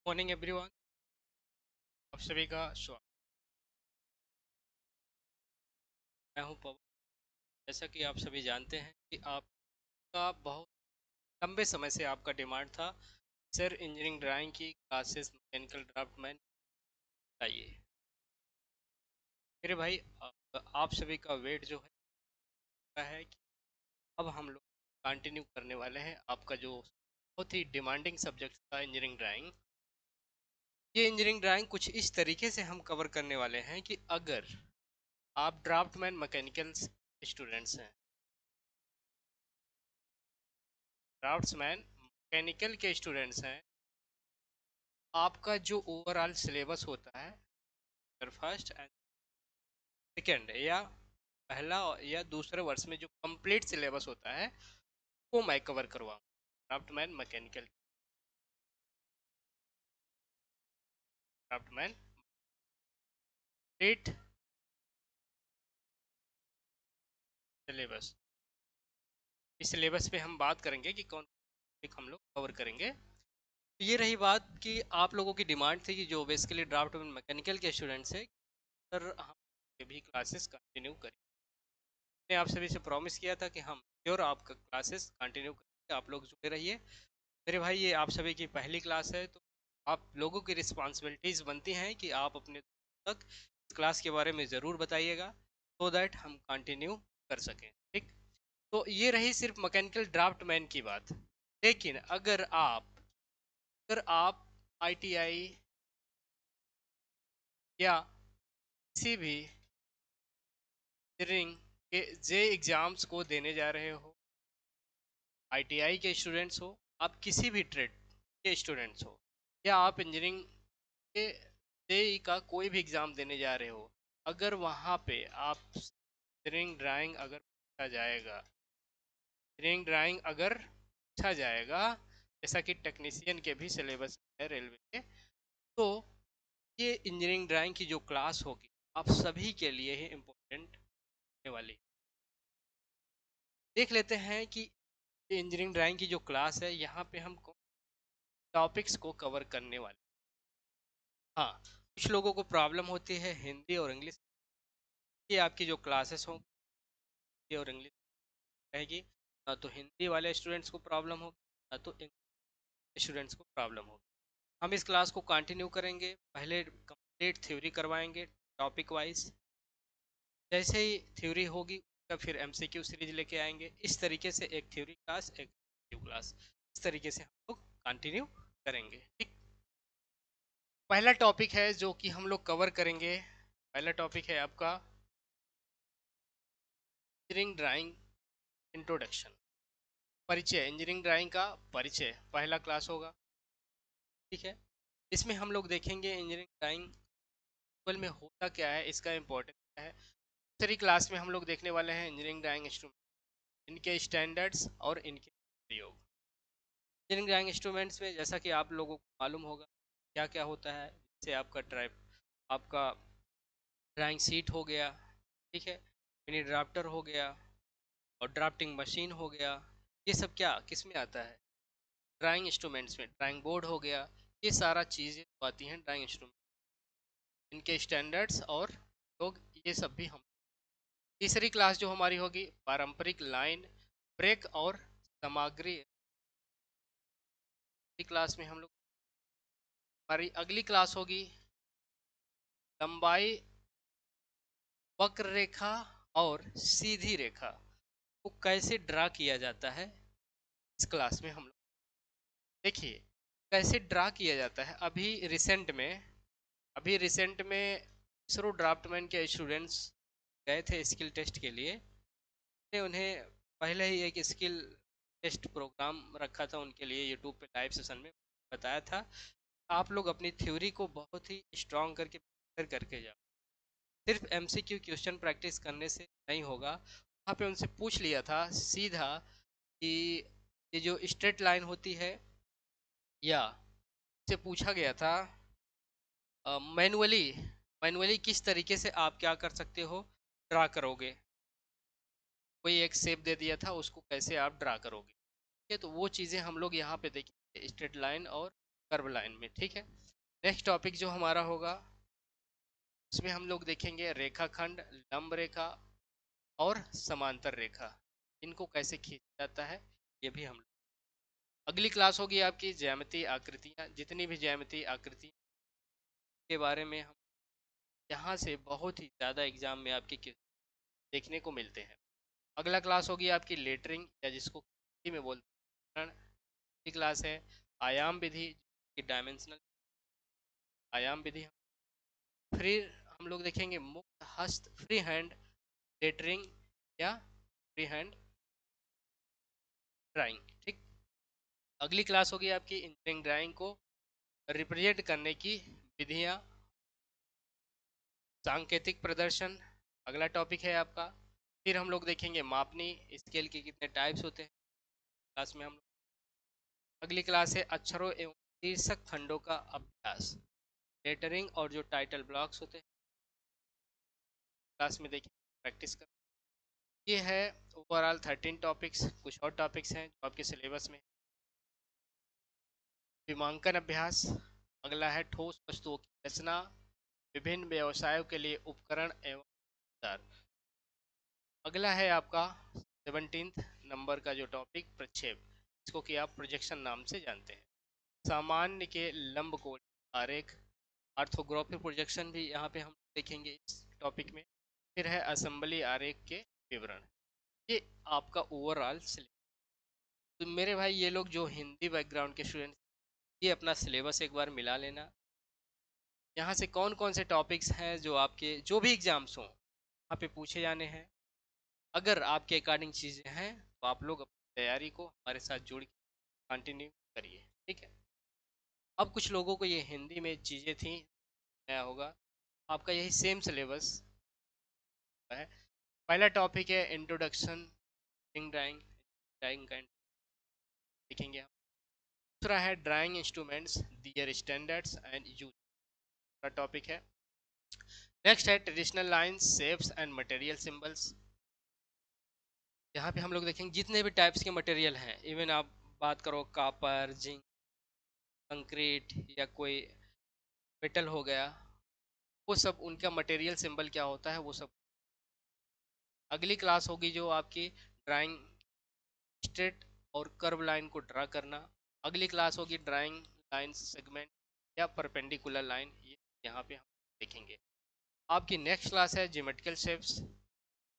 Morning everyone. आप सभी का स्वागत। मैं हूं पवन। जैसा कि आप सभी जानते हैं कि आपका बहुत लंबे समय से आपका डिमांड था, सर इंजीनियरिंग ड्राइंग की क्लासेस मैकेनिकल ड्राफ्टमैन चाहिए। मेरे भाई, आप सभी का वेट जो है कि अब हम लोग कंटिन्यू करने वाले हैं आपका जो बहुत ही डिमांडिंग सब्जेक्ट था इंजीनियरिंग ड्राइंग। ये इंजीनियरिंग ड्राइंग कुछ इस तरीके से हम कवर करने वाले हैं कि अगर आप ड्राफ्टमैन मैकेनिकल स्टूडेंट्स हैं, ड्राफ्ट्समैन मैकेनिकल के स्टूडेंट्स हैं, आपका जो ओवरऑल सिलेबस होता है फर्स्ट एंड सेकेंड या पहला या दूसरे वर्ष में जो कंप्लीट सिलेबस होता है वो मैं कवर करवाऊँ draftsman mechanical draftsman complete syllabus. इस सिलेबस पे हम बात करेंगे कि कौन एक हम लोग कवर करेंगे। तो ये रही बात कि आप लोगों की डिमांड थी कि जो बेसिकली ड्राफ्टमैन मैकेनिकल के स्टूडेंट्स है, सर हम ये भी क्लासेस कंटिन्यू करें। मैंने आप सभी से प्रॉमिस किया था कि हम श्योर आपका क्लासेस कंटिन्यू करेंगे, आप लोग जुड़े रहिए। मेरे भाई, ये आप सभी की पहली क्लास है, तो आप लोगों की रिस्पॉन्सिबिलिटीज़ बनती हैं कि आप अपने तक इस क्लास के बारे में ज़रूर बताइएगा सो दैट हम कंटिन्यू कर सकें। ठीक। तो ये रही सिर्फ मैकेनिकल ड्राफ्टमैन की बात। लेकिन अगर आप आईटीआई या किसी भी इंजीनियरिंग के जे एग्ज़ाम्स को देने जा रहे हो, आईटीआई के स्टूडेंट्स हो, आप किसी भी ट्रेड के स्टूडेंट्स हो, या आप इंजीनियरिंग के जेई का कोई भी एग्ज़ाम देने जा रहे हो, अगर वहाँ पे आप इंजीनियरिंग ड्राइंग अगर पूछा जाएगा, इंजीनियरिंग ड्राइंग अगर पूछा जाएगा, जैसा कि टेक्नीशियन के भी सिलेबस है रेलवे के, तो ये इंजीनियरिंग ड्राइंग की जो क्लास होगी आप सभी के लिए ही इम्पोर्टेंट होने वाली। देख लेते हैं कि ये इंजीनियरिंग ड्राइंग की जो क्लास है, यहाँ पे हम टॉपिक्स को कवर करने वाले। हाँ, कुछ लोगों को प्रॉब्लम होती है हिंदी और इंग्लिश। ये आपकी जो क्लासेस होंगी हिंदी और इंग्लिश रहेगी, ना तो हिंदी वाले स्टूडेंट्स को प्रॉब्लम होगी, ना तो इंग्लिश स्टूडेंट्स को प्रॉब्लम होगी। हम इस क्लास को कंटिन्यू करेंगे, पहले कंप्लीट थ्योरी करवाएंगे टॉपिक वाइज। जैसे ही थ्योरी होगी उसका फिर एमसीक्यू सीरीज लेके आएंगे। इस तरीके से एक थ्योरी क्लास एक क्लास, इस तरीके से हम लोग कंटिन्यू करेंगे। ठीक। पहला टॉपिक है जो कि हम लोग कवर करेंगे, पहला टॉपिक है आपका इंजीनियरिंग ड्राइंग इंट्रोडक्शन, परिचय। इंजीनियरिंग ड्राइंग का परिचय पहला क्लास होगा। ठीक है। इसमें हम लोग देखेंगे इंजीनियरिंग ड्राइंग में होता क्या है, इसका इम्पोर्टेंस क्या है। दूसरी क्लास में हम लोग देखने वाले हैं इंजीनियरिंग ड्राइंग इंस्ट्रूमेंट, इनके स्टैंडर्ड्स और इनके प्रयोग। इंजीनियरिंग ड्राइंग इंस्ट्रूमेंट्स में जैसा कि आप लोगों को मालूम होगा क्या क्या होता है, जैसे आपका ड्राइंग सीट हो गया, ठीक है, मिनी ड्राफ्टर हो गया, और ड्राफ्टिंग मशीन हो गया। ये सब क्या किस में आता है, ड्राइंग इंस्ट्रूमेंट्स में। ड्राइंग बोर्ड हो गया, ये सारा चीज़ें आती हैं ड्राइंग इंस्ट्रूमेंट, इनके स्टैंडर्ड्स और लोग, ये सब भी हम। तीसरी क्लास जो हमारी होगी पारंपरिक लाइन ब्रेक और सामग्री। क्लास में हम लोग, हमारी अगली क्लास होगी लंबाई वक्र रेखा और सीधी रेखा को कैसे ड्रा किया जाता है। इस क्लास में हम लोग देखिए कैसे ड्रा किया जाता है। अभी रिसेंट में इसरो ड्राफ्टमैन के स्टूडेंट्स गए थे स्किल टेस्ट के लिए। मैंने उन्हें पहले ही एक स्किल टेस्ट प्रोग्राम रखा था उनके लिए, यूट्यूब पे लाइव सेशन में बताया था, आप लोग अपनी थ्योरी को बहुत ही स्ट्रॉन्ग करके बेहतर करके जाओ। सिर्फ एमसीक्यू क्वेश्चन प्रैक्टिस करने से नहीं होगा। वहाँ पे उनसे पूछ लिया था सीधा कि ये जो स्ट्रेट लाइन होती है, या से पूछा गया था मैनुअली मैनुअली किस तरीके से आप क्या कर सकते हो, ड्रा करोगे। कोई एक शेप दे दिया था, उसको कैसे आप ड्रा करोगे। ठीक है, तो वो चीज़ें हम लोग यहाँ पे देखेंगे, स्ट्रेट लाइन और कर्व लाइन में, ठीक है। नेक्स्ट टॉपिक जो हमारा होगा उसमें हम लोग देखेंगे रेखाखंड, लंब रेखा और समांतर रेखा, इनको कैसे खींचा जाता है ये भी हम। अगली क्लास होगी आपकी ज्यामितीय आकृतियाँ, जितनी भी ज्यामितीय आकृति के बारे में हम यहाँ से बहुत ही ज़्यादा एग्जाम में आपके देखने को मिलते हैं। अगला क्लास होगी आपकी लेटरिंग, या जिसको हिंदी में बोलते हैं, की क्लास है आयाम विधि की डायमेंशनल आयाम विधि। फिर हम लोग देखेंगे मुक्त हस्त फ्री हैंड लेटरिंग या फ्री हैंड ड्राइंग, ठीक। अगली क्लास होगी आपकी इंजीनियरिंग ड्राइंग को रिप्रेजेंट करने की विधियाँ, सांकेतिक प्रदर्शन अगला टॉपिक है आपका। फिर हम लोग देखेंगे मापनी स्केल के कितने टाइप्स होते हैं क्लास में हम लोग। अगली क्लास है अक्षरों एवं शीर्षक खंडों का अभ्यास, लेटरिंग और जो टाइटल ब्लॉक्स होते हैं क्लास में देखेंगे, प्रैक्टिस कर। ये है ओवरऑल 13 टॉपिक्स। कुछ और टॉपिक्स हैं जो आपके सिलेबस में। विमांकन अभ्यास अगला है ठोस वस्तुओं की रचना, विभिन्न व्यवसायों के लिए उपकरण एवं औजार। अगला है आपका 17 नंबर का जो टॉपिक प्रक्षेप, इसको कि आप प्रोजेक्शन नाम से जानते हैं। सामान्य के लंबकोण आरेख, ऑर्थोग्राफिक प्रोजेक्शन भी यहाँ पे हम देखेंगे इस टॉपिक में। फिर है असेंबली आरेख के विवरण। ये आपका ओवरऑल सिलेबस। तो मेरे भाई ये लोग जो हिंदी बैकग्राउंड के स्टूडेंट, ये अपना सिलेबस एक बार मिला लेना। यहाँ से कौन कौन से टॉपिक्स हैं जो आपके जो भी एग्जाम्स हों वहाँ पे पूछे जाने हैं। अगर आपके अकॉर्डिंग चीज़ें हैं तो आप लोग अपनी तैयारी को हमारे साथ जोड़ के कंटिन्यू करिए, ठीक है। अब कुछ लोगों को ये हिंदी में चीज़ें थी, नया होगा आपका यही सेम सिलेबस है। पहला टॉपिक है इंट्रोडक्शन ड्राइंग, ड्राइंग का देखेंगे हम। दूसरा है drawing instruments their standards and use का टॉपिक है। नेक्स्ट है traditional lines shapes and material symbols. यहाँ पे हम लोग देखेंगे जितने भी टाइप्स के मटेरियल हैं, इवन आप बात करो कापर जिंक कंक्रीट या कोई मेटल हो गया, वो सब उनका मटेरियल सिंबल क्या होता है वो सब। अगली क्लास होगी जो आपकी ड्राइंग स्ट्रेट और कर्व लाइन को ड्रा करना। अगली क्लास होगी ड्राइंग लाइन सेगमेंट या परपेंडिकुलर लाइन, ये यहाँ पे हम देखेंगे। आपकी नेक्स्ट क्लास है ज्योमेट्रिकल शेप्स।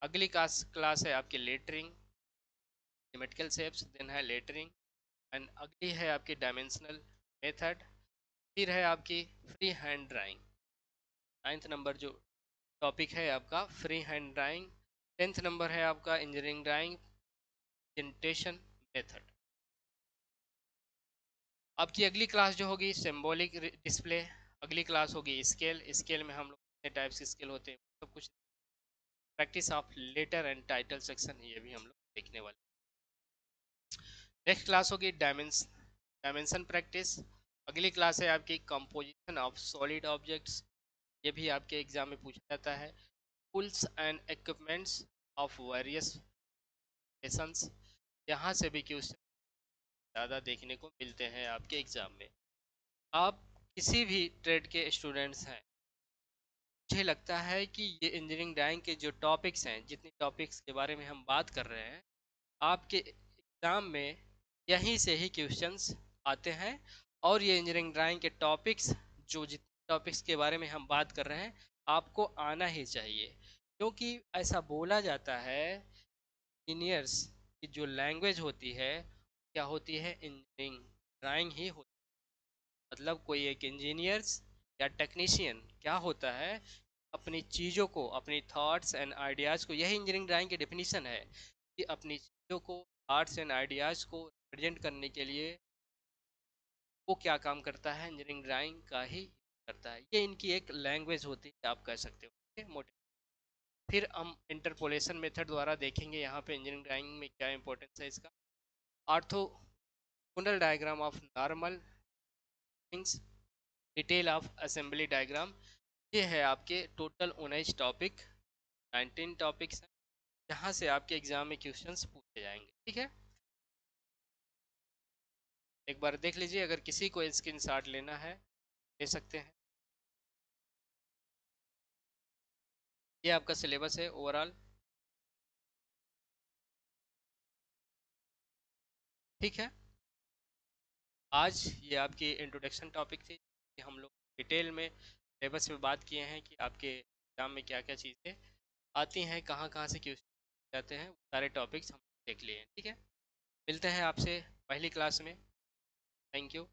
अगली क्लास है आपकी लेटरिंग, ज्योमेट्रिकल शेप्स देन है लेटरिंग, एंड अगली है आपकी डायमेंशनल मेथड। फिर है आपकी free hand drawing. 9th number जो टॉपिक है आपका free hand drawing. 10th number है आपका इंजीनियरिंग ड्राइंग प्रेजेंटेशन मेथड। आपकी अगली क्लास जो होगी सिंबॉलिक डिस्प्ले। अगली क्लास होगी स्केल, स्केल में हम लोग कितने टाइप्स के स्केल होते हैं सब कुछ। Practice of letter and title section, ये भी हम लोग देखने वाले। नेक्स्ट क्लास होगी डायमेंशन प्रैक्टिस। अगली क्लास है आपकी कंपोजिशन ऑफ सॉलिड ऑब्जेक्ट्स, ये भी आपके एग्जाम में पूछा जाता है। Tools and equipments of various lessons, यहाँ से भी क्वेश्चन ज़्यादा देखने को मिलते हैं आपके एग्जाम में। आप किसी भी ट्रेड के स्टूडेंट्स हैं, मुझे लगता है कि ये इंजीनियरिंग ड्राइंग के जो टॉपिक्स हैं, जितने टॉपिक्स के बारे में हम बात कर रहे हैं, आपके एग्ज़ाम में यहीं से ही क्वेश्चंस आते हैं। और ये इंजीनियरिंग ड्राइंग के टॉपिक्स, जो जितने टॉपिक्स के बारे में हम बात कर रहे हैं, आपको आना ही चाहिए। क्योंकि ऐसा बोला जाता है इंजीनियर्स की जो लैंग्वेज होती है क्या होती है, इंजीनियरिंग ड्राइंग ही होती है। मतलब कोई एक इंजीनियर्स या टेक्नीशियन क्या होता है, अपनी चीज़ों को, अपनी थॉट्स एंड आइडियाज़ को, यही इंजीनियरिंग ड्राइंग की डेफिनेशन है कि अपनी चीज़ों को, थॉट्स एंड आइडियाज़ को रिप्रेजेंट करने के लिए वो क्या काम करता है, इंजीनियरिंग ड्राइंग का ही करता है। ये इनकी एक लैंग्वेज होती है, आप कह सकते हो मोटे। फिर हम इंटरपोलेशन मेथड द्वारा देखेंगे यहाँ पे इंजीनियरिंग ड्राइंग में क्या इंपॉर्टेंस है इसका। Orthogonal diagram of normal things, detail of assembly diagram, ये है आपके टोटल 19 टॉपिक, 19 टॉपिक्स हैं जहाँ से आपके एग्जाम में क्वेश्चंस पूछे जाएंगे, ठीक है। एक बार देख लीजिए, अगर किसी को स्क्रीनशॉट लेना है ले सकते हैं। ये आपका सिलेबस है ओवरऑल। ठीक है, आज ये आपकी इंट्रोडक्शन टॉपिक थी कि हम लोग डिटेल में सिलेबस पे बात किए हैं कि आपके एग्जाम में क्या क्या चीज़ें आती हैं, कहाँ कहाँ से क्वेश्चन जाते हैं, वो सारे टॉपिक्स हम देख लिए हैं। ठीक है, मिलते हैं आपसे पहली क्लास में। Thank you.